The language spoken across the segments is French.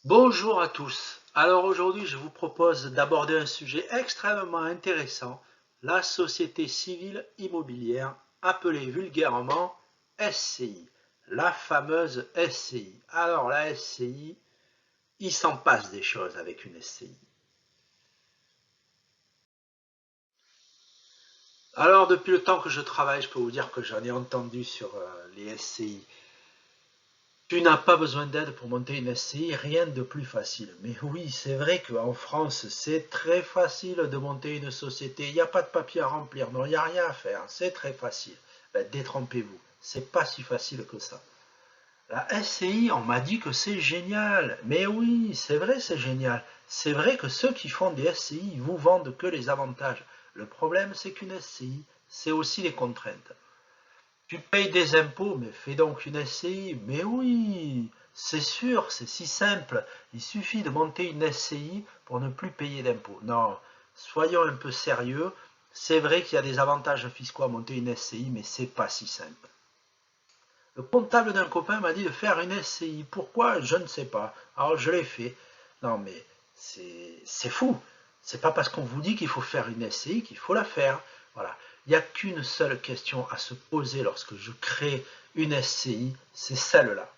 Bonjour à tous. Alors aujourd'hui, je vous propose d'aborder un sujet extrêmement intéressant, la société civile immobilière, appelée vulgairement SCI, la fameuse SCI. Alors la SCI, il s'en passe des choses avec une SCI. Alors depuis le temps que je travaille, je peux vous dire que j'en ai entendu sur les SCI. Tu n'as pas besoin d'aide pour monter une SCI, rien de plus facile. Mais oui, c'est vrai qu'en France, c'est très facile de monter une société. Il n'y a pas de papier à remplir, non, il n'y a rien à faire. C'est très facile. Ben, détrompez-vous, c'est pas si facile que ça. La SCI, on m'a dit que c'est génial. Mais oui, c'est vrai, c'est génial. C'est vrai que ceux qui font des SCI vous vendent que les avantages. Le problème, c'est qu'une SCI, c'est aussi les contraintes. Tu payes des impôts, mais fais donc une SCI. Mais oui, c'est sûr, c'est si simple. Il suffit de monter une SCI pour ne plus payer d'impôts. Non, soyons un peu sérieux. C'est vrai qu'il y a des avantages fiscaux à monter une SCI, mais c'est pas si simple. Le comptable d'un copain m'a dit de faire une SCI. Pourquoi? Je ne sais pas. Alors je l'ai fait. Non, mais c'est fou. C'est pas parce qu'on vous dit qu'il faut faire une SCI qu'il faut la faire. Voilà. Il n'y a qu'une seule question à se poser lorsque je crée une SCI, c'est celle-là.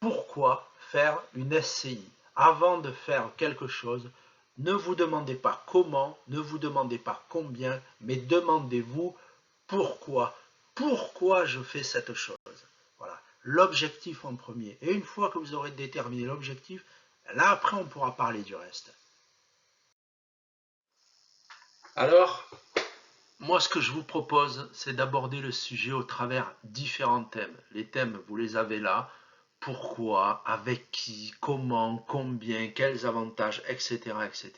Pourquoi faire une SCI? Avant de faire quelque chose, ne vous demandez pas comment, ne vous demandez pas combien, mais demandez-vous pourquoi. Pourquoi je fais cette chose? Voilà, l'objectif en premier. Et une fois que vous aurez déterminé l'objectif, là après on pourra parler du reste. Alors, moi ce que je vous propose, c'est d'aborder le sujet au travers différents thèmes. Les thèmes, vous les avez là. Pourquoi, avec qui, comment, combien, quels avantages, etc., etc.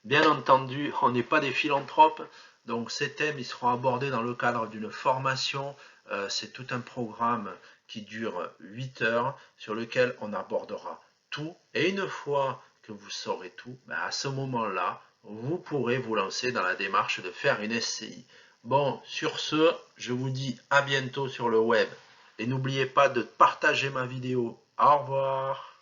Bien entendu, on n'est pas des philanthropes, donc ces thèmes ils seront abordés dans le cadre d'une formation. C'est tout un programme qui dure 8 heures sur lequel on abordera tout. Et une fois que vous saurez tout, ben à ce moment-là, vous pourrez vous lancer dans la démarche de faire une SCI. Bon, sur ce, je vous dis à bientôt sur le web. Et n'oubliez pas de partager ma vidéo. Au revoir.